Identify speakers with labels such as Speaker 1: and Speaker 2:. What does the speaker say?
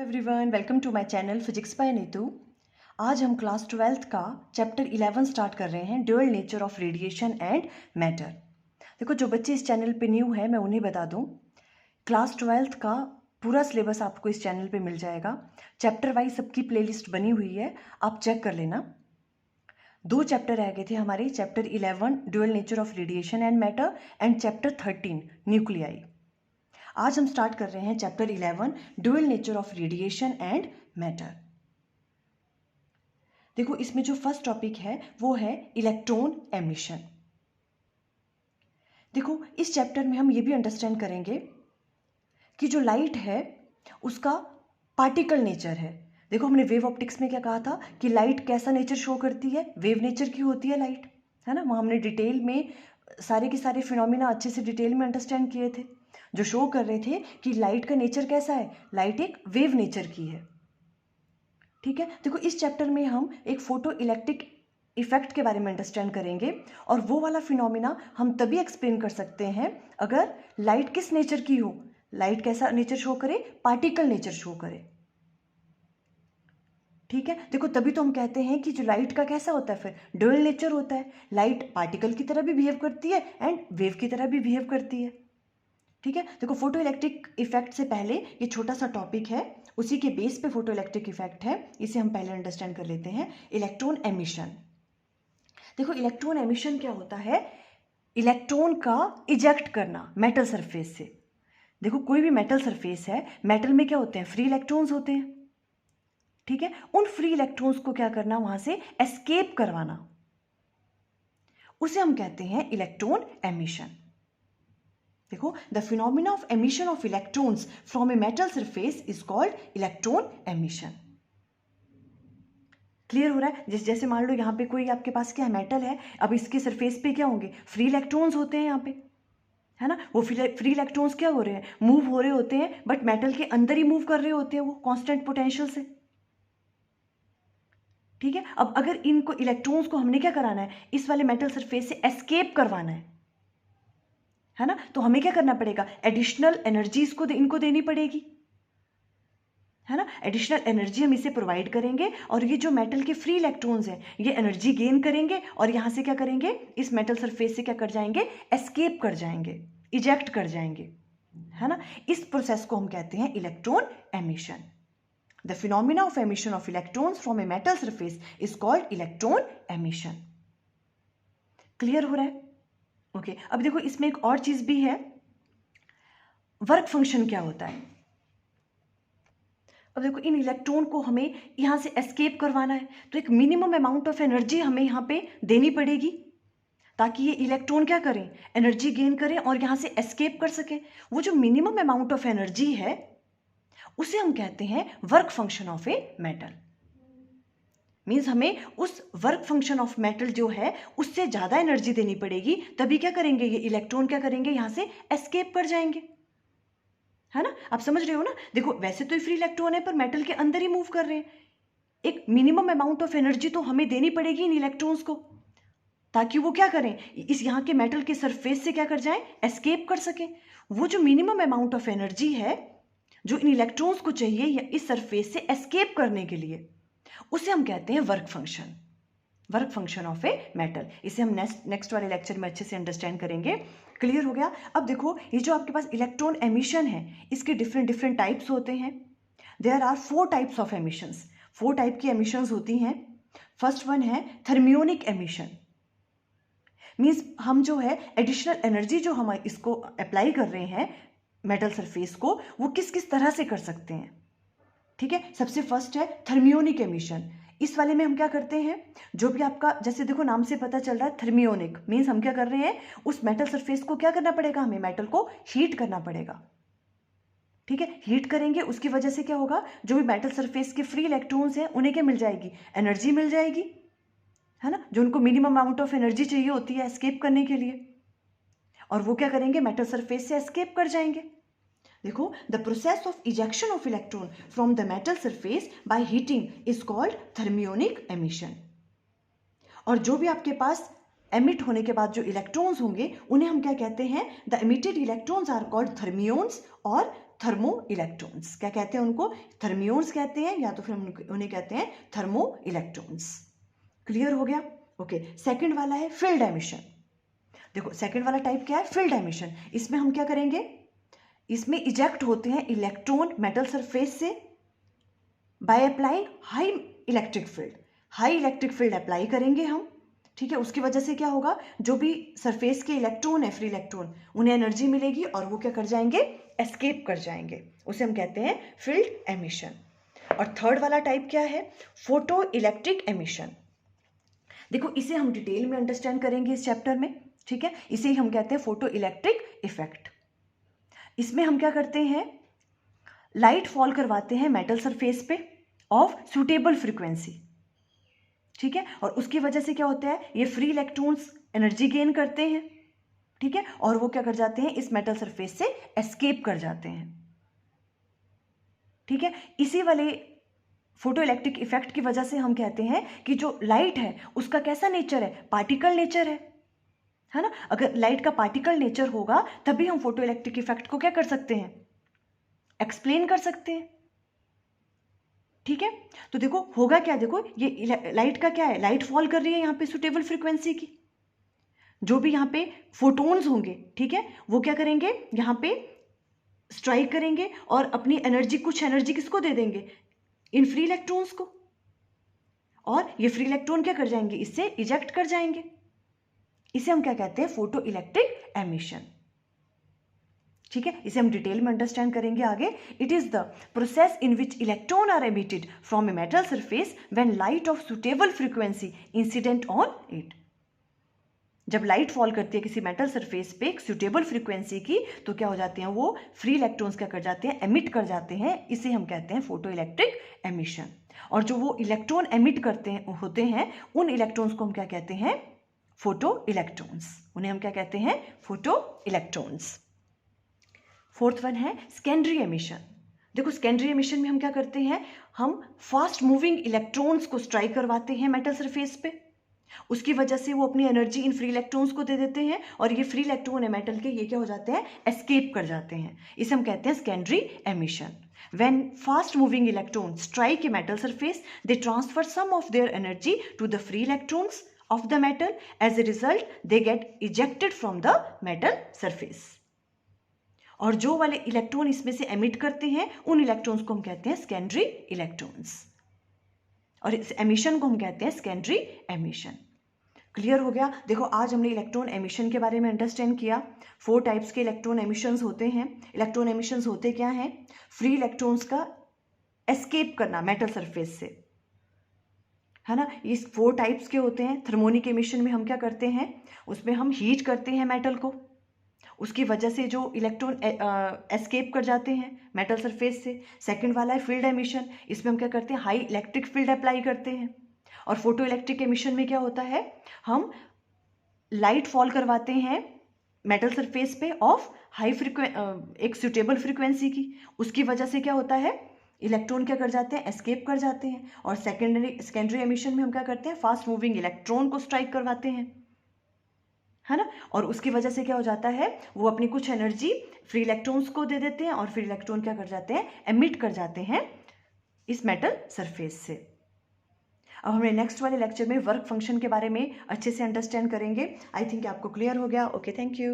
Speaker 1: Everyone, welcome to my channel physics by Neetu. आज हम class 12th का चैप्टर 11 स्टार्ट कर रहे हैं, dual nature of radiation and matter. देखो, जो बच्चे इस चैनल पे न्यू है मैं उन्हें बता दूं, क्लास 12th का पूरा सिलेबस आपको इस चैनल पे मिल जाएगा। चैप्टर वाइज सबकी प्लेलिस्ट बनी हुई है, आप चेक कर लेना। 2 चैप्टर रह गए थे हमारे, chapter 11 dual nature of radiation and matter and chapter 13 nuclei. आज हम स्टार्ट कर रहे हैं chapter 11 dual nature of radiation and matter. देखो, इसमें जो फर्स्ट टॉपिक है वो है इलेक्ट्रॉन एमिशन। देखो, इस चैप्टर में हम ये भी अंडरस्टैंड करेंगे कि जो लाइट है उसका पार्टिकल नेचर है। देखो, हमने वेव ऑप्टिक्स में क्या कहा था कि लाइट कैसा नेचर शो करती है, वेव नेचर की होती है लाइट, है ना। वहाँ हमने डिटेल में सारे के सारे फिनोमिना अच्छे से डिटेल में अंडरस्टैंड किए थे, जो शो कर रहे थे कि लाइट का नेचर कैसा है, लाइट एक वेव नेचर की है। ठीक है। देखो, इस चैप्टर में हम एक फोटो इलेक्ट्रिक इफेक्ट के बारे में अंडरस्टैंड करेंगे, और वो वाला फिनोमिना हम तभी एक्सप्लेन कर सकते हैं अगर लाइट किस नेचर की हो, लाइट कैसा नेचर शो करे, पार्टिकल नेचर शो करे। ठीक है। देखो, तभी तो हम कहते हैं कि जो लाइट का कैसा होता है, फिर ड्यूअल नेचर होता है। लाइट पार्टिकल की तरह भी बिहेव करती है एंड वेव की तरह भी बिहेव करती है। ठीक है। देखो, फोटो इलेक्ट्रिक इफेक्ट से पहले ये छोटा सा टॉपिक है, उसी के बेस पे फोटो इलेक्ट्रिक इफेक्ट है, इसे हम पहले अंडरस्टैंड कर लेते हैं। Electron emission. देखो, इलेक्ट्रॉन एमिशन क्या होता है, इलेक्ट्रॉन का इजेक्ट करना मेटल सरफेस से। देखो, कोई भी मेटल सरफेस है, मेटल में क्या होते हैं, फ्री इलेक्ट्रॉन्स होते हैं। ठीक है। उन फ्री इलेक्ट्रॉन्स को क्या करना, वहां से एस्केप करवाना, उसे हम कहते हैं इलेक्ट्रॉन एमिशन। देखो, the phenomena of emission of electrons from a metal surface is called electron emission. Clear हो रहा है। जैसे मान लो यहाँ पे कोई आपके पास क्या है, मेटल है, अब इसके सरफेस पे क्या होंगे, फ्री इलेक्ट्रॉन्स होते हैं यहाँ पे, है ना। वो फ्री इलेक्ट्रॉन्स क्या हो रहे हैं, मूव हो रहे होते हैं, बट मेटल के अंदर ही मूव कर रहे होते हैं वो कांस्टेंट पोटेंशियल से। ठीक है। अब अगर इनको इलेक्ट्रॉन्स को हमने क्या कराना है, इस वाले मेटल सरफेस से एस्केप करवाना है ना, तो हमें क्या करना पड़ेगा, एडिशनल एनर्जीज को इनको देनी पड़ेगी, है ना। एडिशनल एनर्जी हम इसे प्रोवाइड करेंगे, और ये जो मेटल के फ्री इलेक्ट्रॉन्स हैं ये एनर्जी गेन करेंगे, और यहां से क्या करेंगे, इस मेटल सरफेस से क्या कर जाएंगे, एस्केप कर जाएंगे, इजेक्ट कर जाएंगे, है ना। इस प्रोसेस को हम कहते हैं electron emission. The phenomena of emission of electrons from a metal surface is called electron emission. Clear हो रहा है। ओके। अब देखो, इसमें एक और चीज भी है, वर्क फंक्शन क्या होता है। अब देखो, इन इलेक्ट्रॉन को हमें यहां से एस्केप करवाना है, तो एक मिनिमम अमाउंट ऑफ एनर्जी हमें यहां पे देनी पड़ेगी, ताकि ये इलेक्ट्रॉन क्या करें, एनर्जी गेन करें और यहां से एस्केप कर सके। वो जो मिनिमम अमाउंट ऑफ एनर्जी है उसे हम कहते हैं work function of a metal. Means हमें उस वर्क फंक्शन ऑफ मेटल जो है उससे ज्यादा एनर्जी देनी पड़ेगी, तभी क्या करेंगे, ये इलेक्ट्रॉन क्या करेंगे, यहां से एस्केप कर जाएंगे, है ना। आप समझ रहे हो ना। देखो, वैसे तो ये फ्री इलेक्ट्रॉन है पर मेटल के अंदर ही मूव कर रहे हैं, एक मिनिमम अमाउंट ऑफ एनर्जी तो हमें देनी पड़ेगी इन इलेक्ट्रॉन्स को, ताकि वो क्या करें, इस यहाँ के मेटल के सरफेस से क्या कर जाए, एस्केप कर सके। वो जो मिनिमम अमाउंट ऑफ एनर्जी है जो इन इलेक्ट्रॉन्स को चाहिए या इस सरफेस से एस्केप करने के लिए, उसे हम कहते हैं work function, work function of a metal. इसे हम नेक्स्ट वाले लेक्चर में अच्छे से अंडरस्टैंड करेंगे। क्लियर हो गया। अब देखो, ये जो आपके पास इलेक्ट्रॉन एमिशन है इसके डिफरेंट डिफरेंट टाइप्स होते हैं। There are 4 types of emissions, 4 type की एमिशंस होती हैं। फर्स्ट वन है थर्मियोनिक एमिशन। मीन्स हम जो है एडिशनल एनर्जी जो हम इसको अप्लाई कर रहे हैं मेटल सरफेस को, वो किस किस तरह से कर सकते हैं। ठीक है। सबसे फर्स्ट है थर्मियोनिक एमिशन। इस वाले में हम क्या करते हैं, जो भी आपका, जैसे देखो नाम से पता चल रहा है थर्मियोनिक, मीन्स हम क्या कर रहे हैं, उस मेटल सरफेस को क्या करना पड़ेगा, हमें मेटल को हीट करना पड़ेगा। ठीक है। हीट करेंगे, उसकी वजह से क्या होगा, जो भी मेटल सरफेस के फ्री इलेक्ट्रॉन्स हैं उन्हें क्या मिल जाएगी, एनर्जी मिल जाएगी, है ना, जो उनको मिनिमम अमाउंट ऑफ एनर्जी चाहिए होती है एस्केप करने के लिए, और वो क्या करेंगे, मेटल सरफेस से एस्केप कर जाएंगे। देखो, the process of ejection of electron from the metal surface by heating is called thermionic emission. और जो भी आपके पास एमिट होने के बाद जो इलेक्ट्रॉन्स होंगे उन्हें हम क्या कहते हैं, the emitted electrons are called thermions और थर्मो इलेक्ट्रॉन्स। क्या कहते हैं उनको? थर्मियोन्स कहते हैं, या तो फिर हम उन्हें कहते हैं थर्मो इलेक्ट्रॉन्स। क्लियर हो गया? ओके। सेकंड वाला है फील्ड एमिशन। देखो सेकंड वाला टाइप क्या है? Field emission. इसमें हम क्या करेंगे? इसमें इजेक्ट होते हैं इलेक्ट्रॉन मेटल सरफेस से by applying high electric field. High electric field apply करेंगे हम, ठीक है। उसकी वजह से क्या होगा? जो भी सरफेस के इलेक्ट्रॉन है, फ्री इलेक्ट्रॉन, उन्हें एनर्जी मिलेगी और वो क्या कर जाएंगे? एस्केप कर जाएंगे। उसे हम कहते हैं फील्ड एमिशन। और थर्ड वाला टाइप क्या है? Photo electric emission. देखो इसे हम डिटेल में अंडरस्टैंड करेंगे इस चैप्टर में, ठीक है। इसे ही हम कहते हैं फोटो इलेक्ट्रिक इफेक्ट। इसमें हम क्या करते हैं? लाइट फॉल करवाते हैं मेटल सरफेस पे ऑफ सुटेबल फ्रीक्वेंसी, ठीक है। और उसकी वजह से क्या होता है? ये फ्री इलेक्ट्रॉन्स एनर्जी गेन करते हैं, ठीक है, और वो क्या कर जाते हैं? इस मेटल सरफेस से एस्केप कर जाते हैं, ठीक है। इसी वाले फोटो इलेक्ट्रिक इफेक्ट की वजह से हम कहते हैं कि जो लाइट है उसका कैसा नेचर है? पार्टिकल नेचर है ना। अगर लाइट का पार्टिकल नेचर होगा तभी हम फोटो इलेक्ट्रिक इफेक्ट को क्या कर सकते हैं? एक्सप्लेन कर सकते हैं, ठीक है। तो देखो होगा क्या? देखो ये लाइट का क्या है? लाइट फॉल कर रही है यहाँ पे सुटेबल फ्रीक्वेंसी की। जो भी यहाँ पे फोटोन्स होंगे, ठीक है, वो क्या करेंगे? यहाँ पे स्ट्राइक करेंगे और अपनी एनर्जी, कुछ एनर्जी किसको दे देंगे? इन फ्री इलेक्ट्रॉन्स को। और ये फ्री इलेक्ट्रॉन क्या कर जाएंगे? इससे इजेक्ट कर जाएंगे। इसे हम क्या कहते हैं? फोटो इलेक्ट्रिक एमिशन, ठीक है। इसे हम डिटेल में अंडरस्टैंड करेंगे आगे। It is the process in which electron are emitted from a metal surface when light of suitable frequency incident on it. जब लाइट फॉल करती है किसी मेटल सरफेस पे एक सुटेबल फ्रीक्वेंसी की, तो क्या हो जाते हैं? वो फ्री इलेक्ट्रॉन्स क्या कर जाते हैं? एमिट कर जाते हैं। इसे हम कहते हैं फोटो इलेक्ट्रिक एमिशन। और जो वो इलेक्ट्रॉन एमिट करते हैं होते हैं, उन इलेक्ट्रॉन्स को हम क्या कहते हैं? Photo electrons. उन्हें हम क्या कहते हैं? Photo electrons. फोर्थ वन है सेकेंडरी एमिशन। देखो सेकेंडरी एमिशन में हम क्या करते हैं? हम फास्ट मूविंग इलेक्ट्रॉन्स को स्ट्राइक करवाते हैं मेटल सरफेस पे। उसकी वजह से वो अपनी एनर्जी इन फ्री इलेक्ट्रॉन्स को दे देते हैं और ये फ्री इलेक्ट्रॉन है मेटल के, ये क्या हो जाते हैं? एस्केप कर जाते हैं। इसे हम कहते हैं secondary emission. When fast moving electrons strike a metal surface, they transfer some of their energy to the free electrons of the metal. As a result, they get ejected from the metal surface. और जो वाले electron इसमें से emit करते हैं, उन electrons को हम कहते हैं सेकेंडरी इलेक्ट्रॉन्स। और इस एमिशन को हम कहते हैं सेकेंडरी एमिशन। क्लियर हो गया? देखो आज हमने इलेक्ट्रॉन एमिशन के बारे में अंडरस्टैंड किया। 4 टाइप्स के इलेक्ट्रॉन एमिशंस होते हैं। इलेक्ट्रॉन एमिशंस होते क्या हैं? फ्री इलेक्ट्रॉन्स का एस्केप करना मेटल सरफेस से, है ना। ये 4 टाइप्स के होते हैं। थर्मोनिक एमिशन में हम क्या करते हैं? उसमें हम हीट करते हैं मेटल को, उसकी वजह से जो इलेक्ट्रॉन एस्केप कर जाते हैं मेटल सरफेस से। सेकंड वाला है फील्ड एमिशन। इसमें हम क्या करते हैं? हाई इलेक्ट्रिक फील्ड अप्लाई करते हैं। और फोटो इलेक्ट्रिक एमिशन में क्या होता है? हम लाइट फॉल करवाते हैं मेटल सरफेस पे ऑफ हाई एक सुटेबल फ्रीक्वेंसी की। उसकी वजह से क्या होता है? इलेक्ट्रॉन क्या कर जाते हैं? एस्केप कर जाते हैं। और सेकेंडरी एमिशन में हम क्या करते हैं? फास्ट मूविंग इलेक्ट्रॉन को स्ट्राइक करवाते हैं, है ना। और उसकी वजह से क्या हो जाता है? वो अपनी कुछ एनर्जी फ्री इलेक्ट्रॉन्स को दे देते हैं और फ्री इलेक्ट्रॉन क्या कर जाते हैं? एमिट कर जाते हैं इस मेटल सरफेस से। अब हमने नेक्स्ट वाले लेक्चर में वर्क फंक्शन के बारे में अच्छे से अंडरस्टैंड करेंगे। आई थिंक आपको क्लियर हो गया। Okay, thank you.